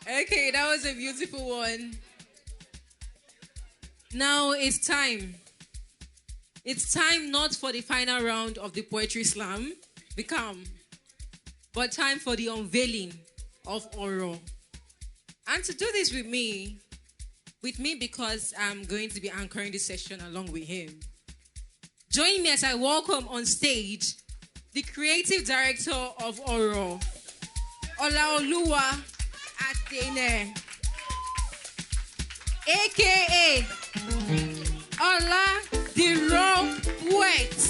Okay, that was a beautiful one. Now it's time. It's time not for the final round of the poetry slam, become, but time for the unveiling of Oro. And to do this with me because I'm going to be anchoring this session along with him. Join me as I welcome on stage the creative director of Oro, Olaoluwa Adene, aka Ola the Raw Poet.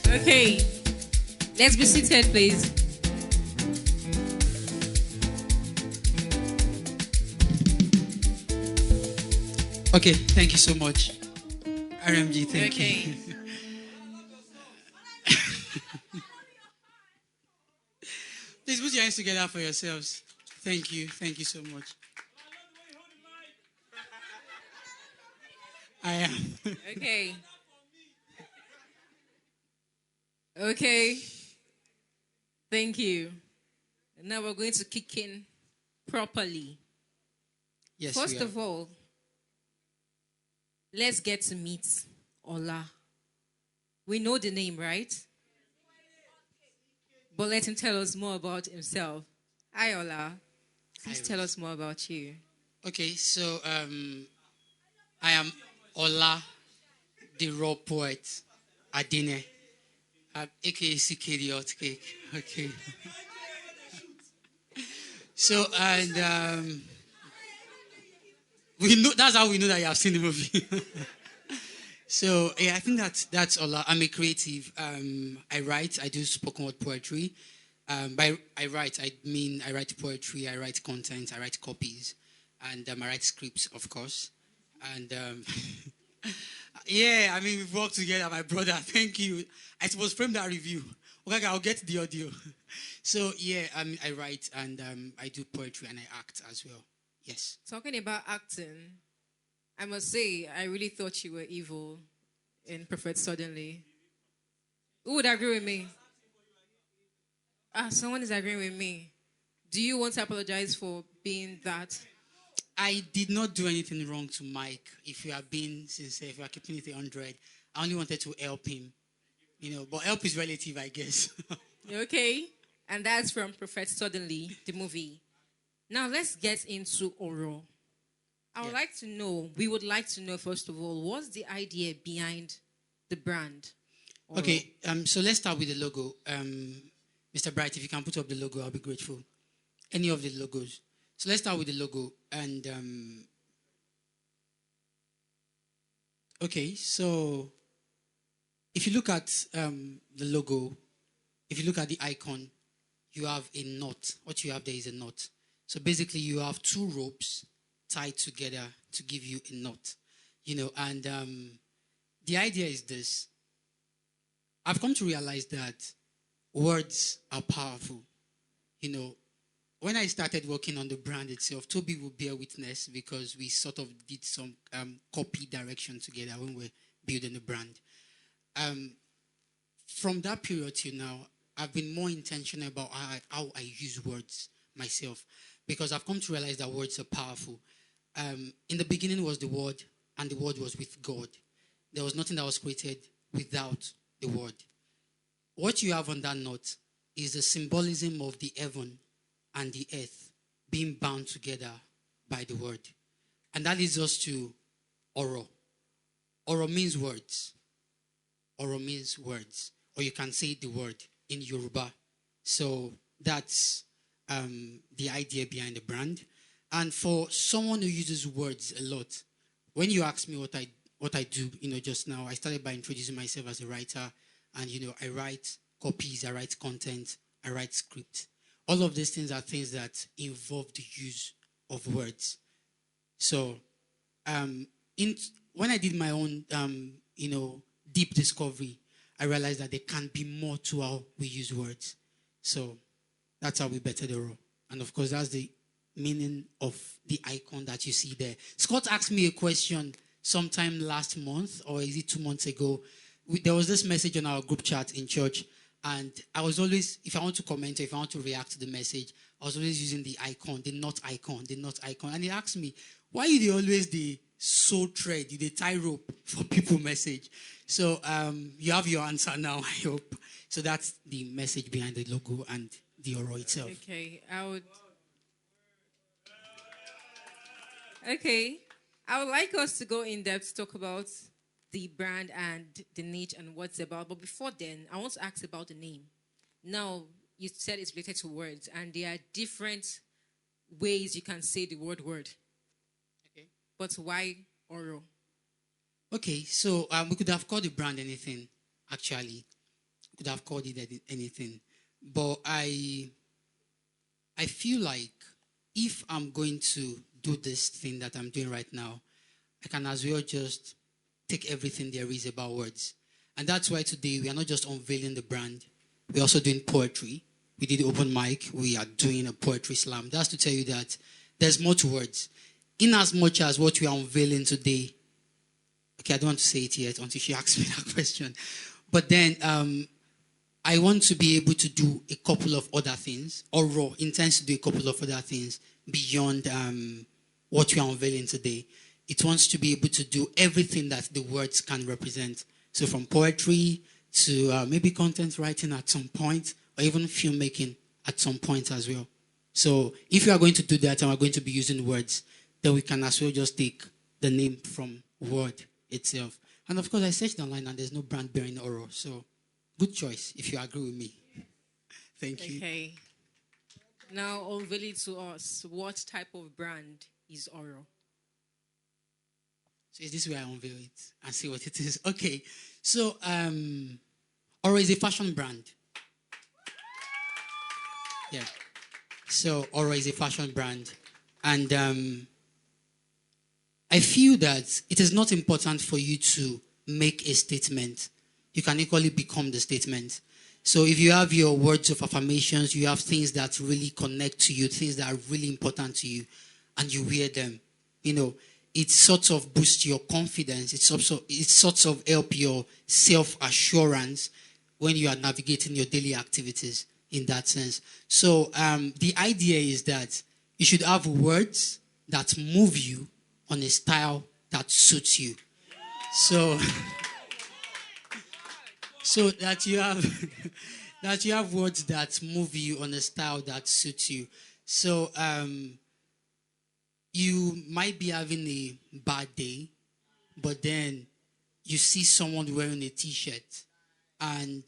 Okay, let's be seated, please. Okay, thank you so much. RMG, thank Okay. you. Please put your hands together for yourselves. Thank you. Thank you so much. I am. Okay. Okay. Thank you. Now we're going to kick in properly. Yes, First we are. of all, let's get to meet Ola. We know the name, right? But let him tell us more about himself. Hi, Ola. Please I tell was. us more about you. Okay, so I am Ola, the raw poet, Adine, aka CK the Hot Cake. Okay. So and we know that's how we know that you have seen the movie. So yeah, I think that's Ola. I'm a creative. I write. I do spoken word poetry. By I write, I mean I write poetry. I write content. I write copies, and I write scripts, of course. And yeah, I mean we've worked together, my brother. Thank you. I suppose frame that review. Okay, I'll get the audio. So yeah, I write and I do poetry and I act as well. Yes. Talking about acting, I must say, I really thought you were evil in Prophet Suddenly. Who would agree with me? Someone is agreeing with me. Do you want to apologize for being that? I did not do anything wrong to Mike. If you are being sincere, if you are keeping it 100, I only wanted to help him. But help is relative, I guess. Okay. And that's from Prophet Suddenly, the movie. Now let's get into Oro. Yeah. We would like to know, first of all, what's the idea behind the brand? Oro? Okay, so let's start with the logo. Mr. Bright, if you can put up the logo, I'll be grateful. Any of the logos. So let's start with the logo. And okay, so if you look at the logo, if you look at the icon, you have a knot. What you have there is a knot. So basically, you have two ropes tied together to give you a knot. And the idea is this. I've come to realize that words are powerful. When I started working on the brand itself, Toby will bear witness because we sort of did some copy direction together when we were building the brand. Um, from that period till now, I've been more intentional about how I use words myself because I've come to realize that words are powerful. In the beginning was the Word, and the Word was with God. There was nothing that was created without the Word. What you have on that note is the symbolism of the heaven and the earth being bound together by the Word. And that leads us to Oro. Oro means words. Oro means words. Or you can say the word in Yoruba. So that's the idea behind the brand. And for someone who uses words a lot, when you ask me what I do, just now, I started by introducing myself as a writer. And, I write copies, I write content, I write script. All of these things are things that involve the use of words. So, when I did my own, deep discovery, I realized that there can be more to how we use words. So that's how we better the raw. And of course, that's the meaning of the icon that you see there. Scott asked me a question sometime last month, or is it 2 months ago? There was this message on our group chat in church, and I was always, if I want to comment or if I want to react to the message, I was always using the icon, the not icon, the not icon. And he asked me, why are you always the soul thread, the tie rope for people message? So you have your answer now, I hope. So that's the message behind the logo and the Oro itself. Okay, I would like us to go in depth to talk about the brand and the niche and what's it about. But before then, I want to ask about the name. Now, you said it's related to words, and there are different ways you can say the word. Okay. But why Oro? Okay, so we could have called the brand anything, actually. We could have called it anything. But I feel like if I'm going to do this thing that I'm doing right now, I can as well just take everything there is about words. And that's why today we are not just unveiling the brand, we're also doing poetry. We did open mic, we are doing a poetry slam. That's to tell you that there's more to words. In as much as what we are unveiling today, okay, I don't want to say it yet until she asks me that question. But then I want to be able to do a couple of other things, or Raw intends to do a couple of other things beyond what we are unveiling today. It wants to be able to do everything that the words can represent. So from poetry to maybe content writing at some point, or even filmmaking at some point as well. So if you are going to do that and we're going to be using words, then we can as well just take the name from word itself. And of course, I searched online and there's no brand bearing Oro. So good choice if you agree with me. Thank you. Okay. Now, unveil it to us. What type of brand is Oro? So is this where I unveil it and see what it is? Okay. So Oro is a fashion brand. Yeah. So Oro is a fashion brand. And I feel that it is not important for you to make a statement. You can equally become the statement. So if you have your words of affirmations, you have things that really connect to you, things that are really important to you, and you wear them, it sort of boosts your confidence. It sort of help your self-assurance when you are navigating your daily activities in that sense. So the idea is that you should have words that move you on a style that suits you. So that you have words that move you on a style that suits you. So you might be having a bad day, but then you see someone wearing a t-shirt, and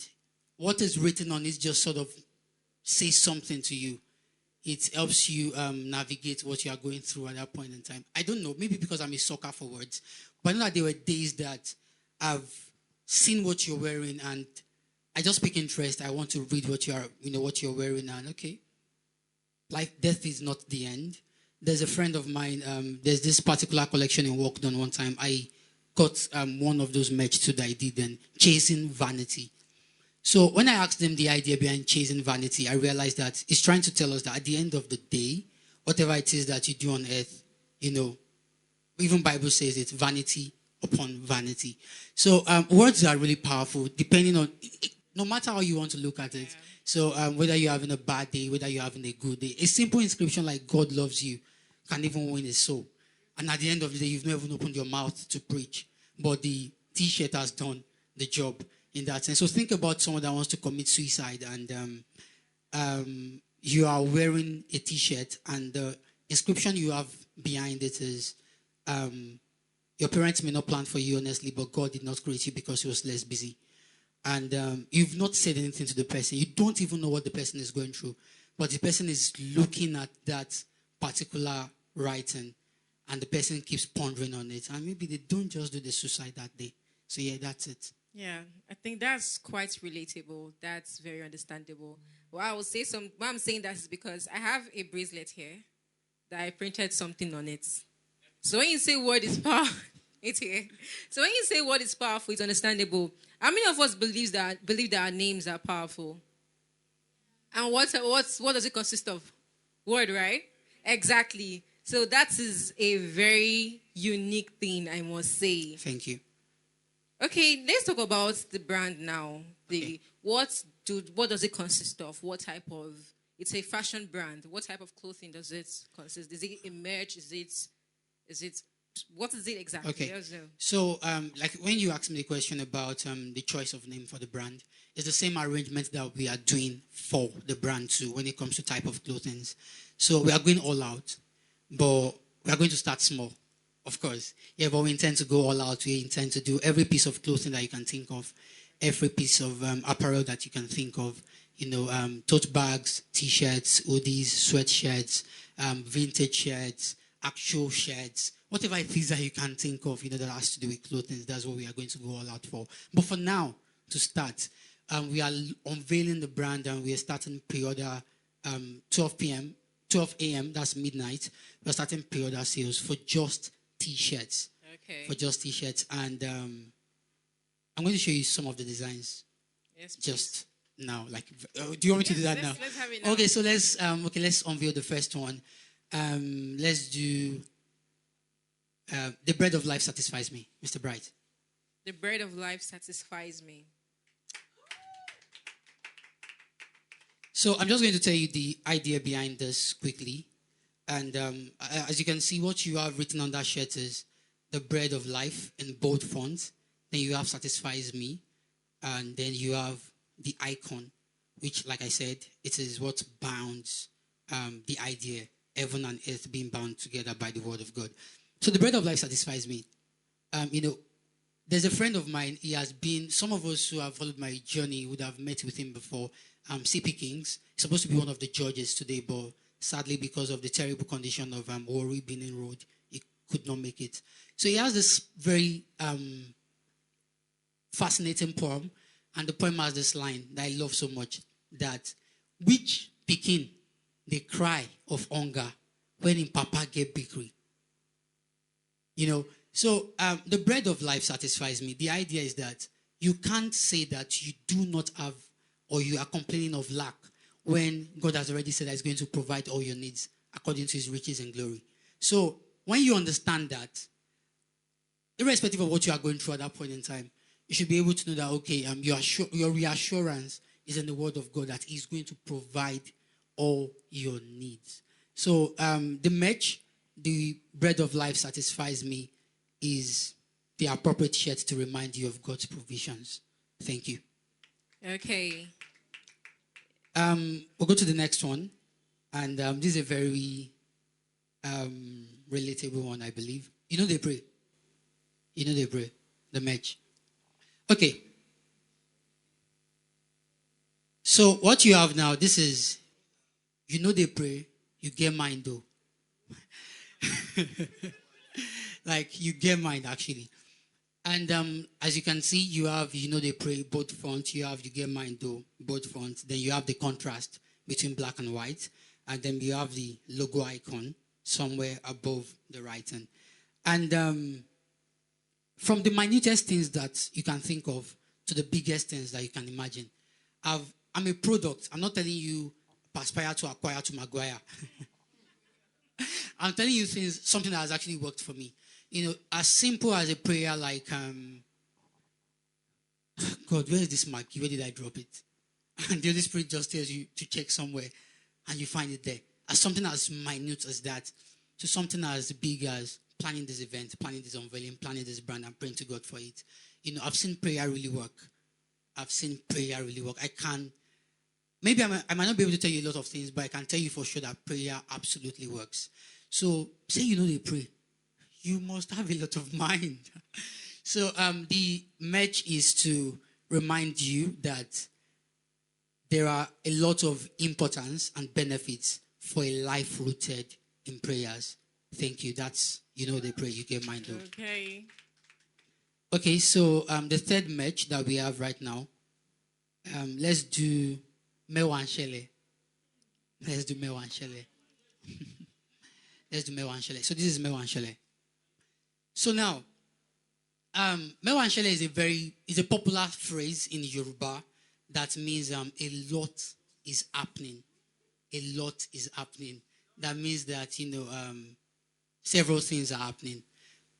what is written on it just sort of says something to you. It helps you navigate what you are going through at that point in time. I don't know, maybe because I'm a sucker for words, but I know that there were days that I've seen what you're wearing and I just pick interest. I want to read what you're wearing, and okay, life, death is not the end. There's a friend of mine. There's this particular collection in work done one time. I got one of those merch too that I did then, Chasing Vanity. So when I asked them the idea behind Chasing Vanity, I realized that it's trying to tell us that at the end of the day, whatever it is that you do on earth, even Bible says it's vanity upon vanity. So words are really powerful, depending on, no matter how you want to look at it. Yeah. So whether you're having a bad day, whether you're having a good day, a simple inscription like God loves you can even win a soul. And at the end of the day, you've not even opened your mouth to preach, but the t-shirt has done the job in that sense. So think about someone that wants to commit suicide, and you are wearing a t-shirt, and the inscription you have behind it is, your parents may not plan for you, honestly, but God did not create you because he was less busy. And you've not said anything to the person. You don't even know what the person is going through, but the person is looking at that particular writing, and the person keeps pondering on it, and maybe they don't just do the suicide that day. So yeah, that's it. Yeah, I think that's quite relatable. That's very understandable. Well, I will say why I'm saying that is because I have a bracelet here that I printed something on it. So when you say word is power, It's here. So when you say what is powerful, it's understandable. How many of us believe that our names are powerful? And what does it consist of? Word, right? Exactly. So that is a very unique thing, I must say. Thank you. Okay, let's talk about the brand now. Okay. What does it consist of? What type of? It's a fashion brand. What type of clothing does it consist? Is it a merch? Is it what is it exactly? Okay. Let us know. So, like when you asked me the question about the choice of name for the brand, it's the same arrangement that we are doing for the brand too when it comes to type of clothing. So we are going all out, but we are going to start small, of course. Yeah, but we intend to go all out. We intend to do every piece of clothing that you can think of, every piece of apparel that you can think of. Tote bags, t-shirts, hoodies, sweatshirts, vintage shirts, actual shirts, whatever it is that you can think of, that has to do with clothing. That's what we are going to go all out for. But for now, to start, we are unveiling the brand and we are starting pre-order 12 p.m., 12 a.m., that's midnight. We're starting pre-order sales for just t-shirts. Okay. For just t-shirts. And I'm going to show you some of the designs. Yes, please. Just now. Do you want me to do that now? Let's have it now. Okay, so let's unveil the first one. Let's do the bread of life satisfies me, Mr. Bright. The bread of life satisfies me. So I'm just going to tell you the idea behind this quickly. And as you can see, what you have written on that shirt is the bread of life in bold font. Then you have satisfies me. And then you have the icon, which, like I said, it is what bounds the idea, heaven and earth being bound together by the word of God. So the bread of life satisfies me. There's a friend of mine. He has been, some of us who have followed my journey would have met with him before. CP Kings. He's supposed to be one of the judges today, but sadly, because of the terrible condition of Ori Benin Road, he could not make it. So he has this very fascinating poem, and the poem has this line that I love so much, that which pikin they cry of hunger when in papa get bakery. So the bread of life satisfies me. The idea is that you can't say that you do not have or you are complaining of lack when God has already said that He's going to provide all your needs according to His riches and glory. So when you understand that, irrespective of what you are going through at that point in time, you should be able to know that, okay, your reassurance is in the word of God that He's going to provide all your needs. So the merch, the bread of life satisfies me, is the appropriate shirt to remind you of God's provisions. Thank you. Okay. We'll go to the next one. And this is a very relatable one, I believe. They pray. They pray. The merch. Okay. So what you have now, this is, they pray, you get mine though. Like you get mine actually. And as you can see, you have, they pray both front. You have, you get mine though, both front. Then you have the contrast between black and white. And then you have the logo icon somewhere above the writing. And from the minutest things that you can think of to the biggest things that you can imagine, I'm a product. I'm not telling you aspire to acquire to Maguire. I'm telling you something that has actually worked for me. As simple as a prayer like, God, where is this mark? Where did I drop it? And the Holy Spirit just tells you to check somewhere and you find it there. As something as minute as that to something as big as planning this event, planning this unveiling, planning this brand and praying to God for it. I've seen prayer really work. Maybe I might not be able to tell you a lot of things, but I can tell you for sure that prayer absolutely works. So say they pray. You must have a lot of mind. So the merch is to remind you that there are a lot of importance and benefits for a life rooted in prayers. Thank you. That's, they pray, you get mine though. Okay. Okay, so the third merch that we have right now, let's do Mewan Shele. Let's do Mewan Shele. Let's do Mewan Shele. So this is Mewan Shele. So now, Mewanshele is a popular phrase in Yoruba that means a lot is happening. A lot is happening. That means that several things are happening.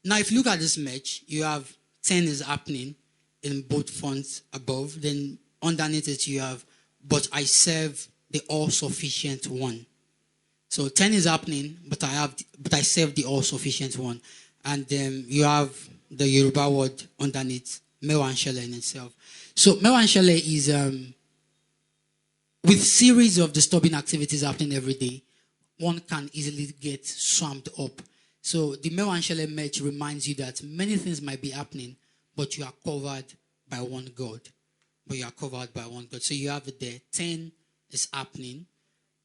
Now, if you look at this match, you have 10 is happening in both fonts above. Then underneath it, you have, but I serve the all-sufficient one. So 10 is happening, but I serve the all-sufficient one. And you have the Yoruba word underneath, Mewanshele in itself. So Mewanshele is with series of disturbing activities happening every day, one can easily get swamped up. So the Mewanshele match reminds you that many things might be happening, but you are covered by one God. But you are covered by one God. So you have it there. 10 is happening,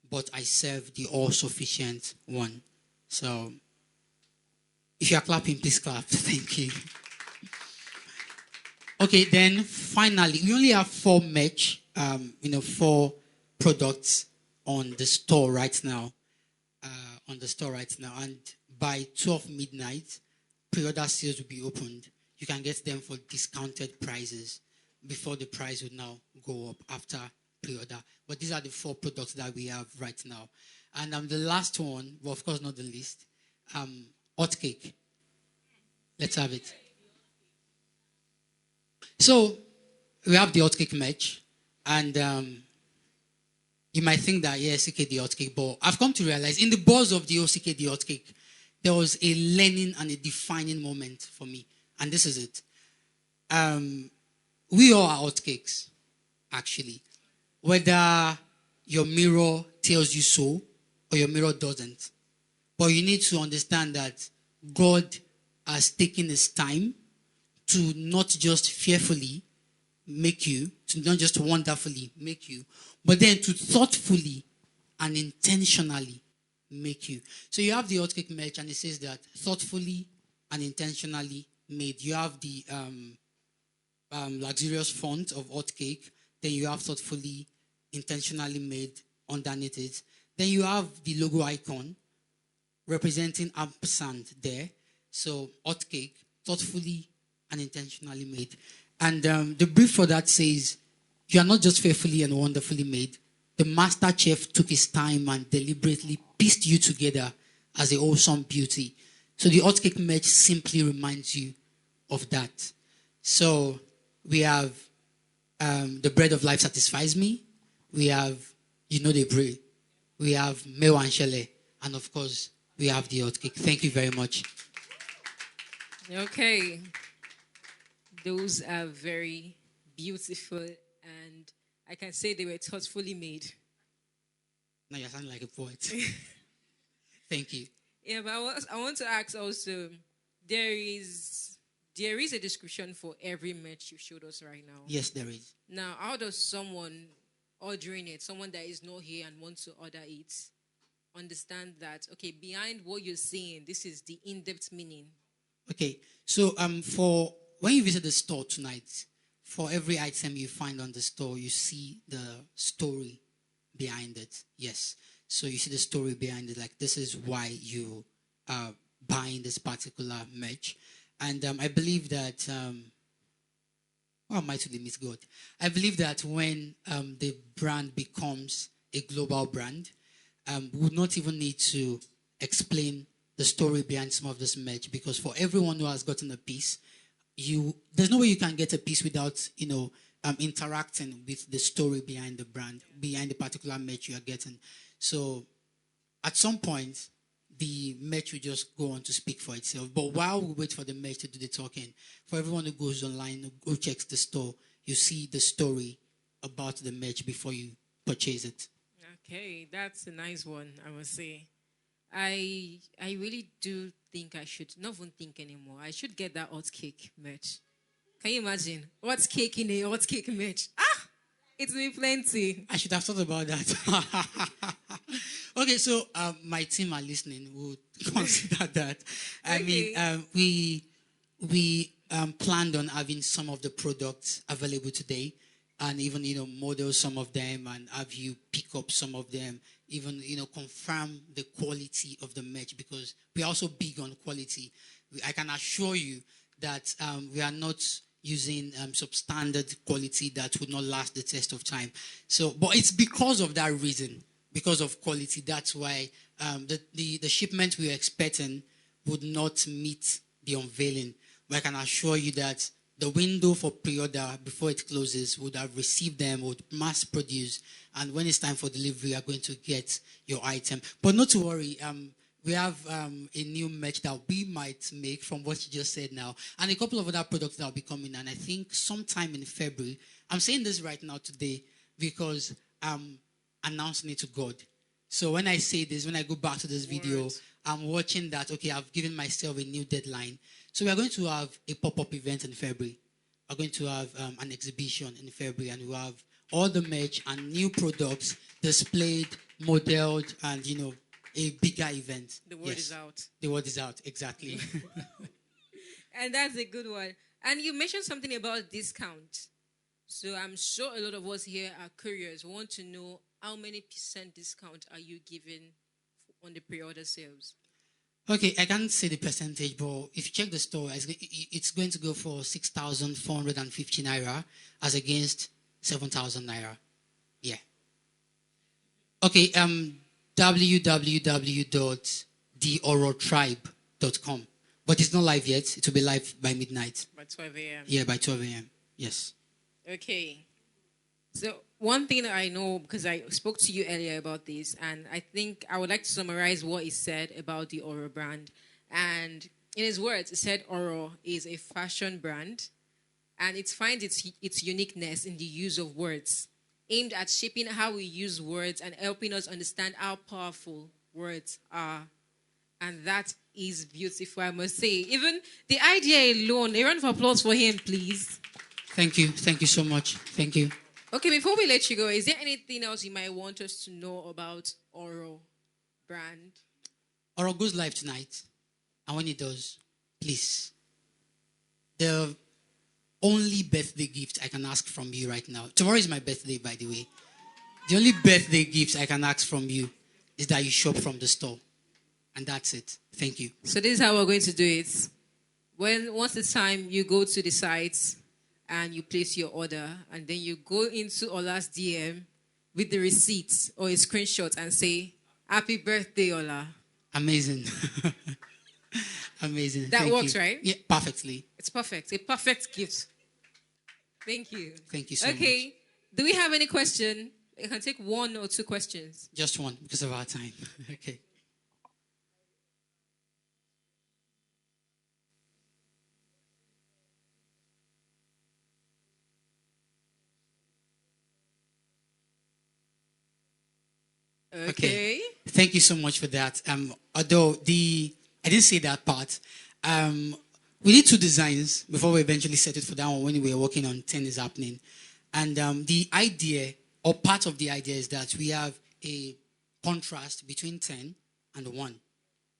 but I serve the all-sufficient one. So if you are clapping, please clap. Thank you. Okay, then finally, we only have 4 merch, 4 products on the store right now. And by 12 midnight, pre-order sales will be opened. You can get them for discounted prices before the price will now go up after pre-order. But these are the 4 products that we have right now. And the last one, well, of course not the least, hot cake. Let's have it. So we have the hot cake match, and you might think that, yeah, CK the hot cake, but I've come to realize in the buzz of the OCK the hot cake, there was a learning and a defining moment for me, and this is it. We all are hot cakes, actually. Whether your mirror tells you so or your mirror doesn't. But you need to understand that God has taken his time to not just fearfully make you, to not just wonderfully make you, but then to thoughtfully and intentionally make you. So you have the hot cake merch, and it says that thoughtfully and intentionally made. You have the luxurious font of hot cake. Then you have thoughtfully, intentionally made underneath it. Then you have the logo icon representing ampersand there. So hot cake, thoughtfully and intentionally made. And the brief for that says, you are not just fearfully and wonderfully made. The master chef took his time and deliberately pieced you together as a wholesome beauty. So the hot cake merch simply reminds you of that. So we have the bread of life satisfies me. We have the bread. We have Mewanshele. And of course, we have the hot cake. Thank you very much. Okay. Those are very beautiful, and I can say they were thoughtfully made. Now you sound like a poet. Thank you. Yeah, but I want to ask also, there is a description for every merch you showed us right now. Yes, there is. Now, how does someone ordering it, someone that is not here and wants to order it, understand that, okay, behind what you're saying, this is the in-depth meaning? Okay, so for when you visit the store tonight, for every item you find on the store, you see the story behind it. Yes. So you see the story behind it. Like, this is why you are buying this particular merch. And I believe that, what am I to limit God? I believe that when the brand becomes a global brand, we would not even need to explain the story behind some of this merch, because for everyone who has gotten a piece, there's no way you can get a piece without interacting with the story behind the brand, behind the particular merch you are getting. So at some point, the merch will just go on to speak for itself. But while we wait for the merch to do the talking, for everyone who goes online, who checks the store, you see the story about the merch before you purchase it. Okay, that's a nice one, I must say. I really do think I should not even think anymore. I should get that hot cake merch. Can you imagine? Hot cake in a hot cake merch. It will be plenty. I should have thought about that. Okay, so my team are listening. Would consider that. I mean, we planned on having some of the products available today, and even model some of them and have you pick up some of them. Even confirm the quality of the merch, because we're also big on quality. I can assure you that we are not using substandard quality that would not last the test of time. So, but it's because of that reason, because of quality. That's why the shipment we were expecting would not meet the unveiling. But I can assure you that the window for pre-order before it closes would have received them, would mass produce, and when it's time for delivery, you are going to get your item. But not to worry, we have a new merch that we might make from what you just said now, and a couple of other products that will be coming, and I think sometime in February. I'm saying this right now today because I'm announcing it to God. So when I say this, when I go back to this video, I'm watching that, okay, I've given myself a new deadline. So we are going to have a pop-up event in February. We're going to have an exhibition in February, and we'll have all the merch and new products displayed, modeled, and, a bigger event. The word is out. The word is out, exactly. And that's a good one. And you mentioned something about discount. So I'm sure a lot of us here are curious, want to know how many % discount are you giving on the pre-order sales? Okay, I can't say the percentage, but if you check the store, it's going to go for 6,450 naira as against 7,000 naira. Yeah. Okay, www.theorotribe.com. But it's not live yet. It will be live by midnight. By 12 a.m. Yeah, by 12 a.m. Yes. Okay. So one thing that I know, because I spoke to you earlier about this, and I think I would like to summarize what he said about the Oro brand. And in his words, he said Oro is a fashion brand, and it finds its uniqueness in the use of words, aimed at shaping how we use words and helping us understand how powerful words are. And that is beautiful, I must say. Even the idea alone, a round of applause for him, please. Thank you. Thank you so much. Thank you. Okay, before we let you go, is there anything else you might want us to know about Oro brand? Oro goes live tonight. And when it does, please, the only birthday gift I can ask from you right now. Tomorrow is my birthday, by the way. The only birthday gift I can ask from you is that you shop from the store. And that's it. Thank you. So this is how we're going to do it. Once it's time, you go to the site and you place your order, and then you go into Ola's DM with the receipts or a screenshot and say, "Happy birthday, Ola." Amazing. Amazing. That Thank works, you. right? Yeah, perfectly. It's perfect. A perfect gift. Thank you. Thank you so much. Okay. Do we have any question? I can take 1 or 2 questions. Just one because of our time. Okay. Okay. Thank you so much for that. Although I didn't say that part. We did 2 designs before we eventually settled for that one when we were working on 10 is happening. And the idea, or part of the idea, is that we have a contrast between 10 and 1.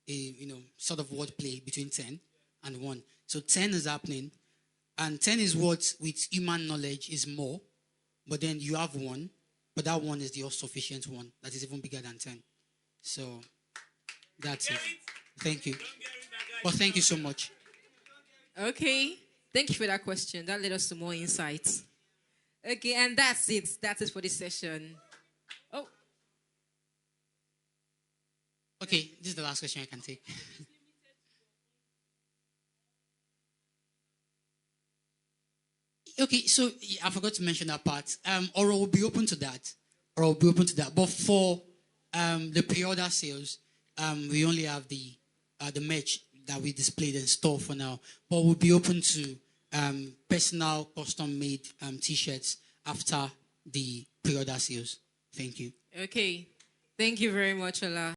A sort of wordplay between 10 and 1. So 10 is happening, and 10 is what with human knowledge is more, but then you have 1. But that 1 is the all-sufficient one that is even bigger than 10. So that's it. Thank you. Well, thank you so much. Okay. Thank you for that question. That led us to more insights. Okay, and that's it. That's it for this session. Oh. Okay, this is the last question I can take. Okay, so I forgot to mention that part. Oro will be open to that. But for the pre-order sales, we only have the merch that we displayed in store for now. But we'll be open to personal, custom-made T-shirts after the pre-order sales. Thank you. Okay. Thank you very much, Ola.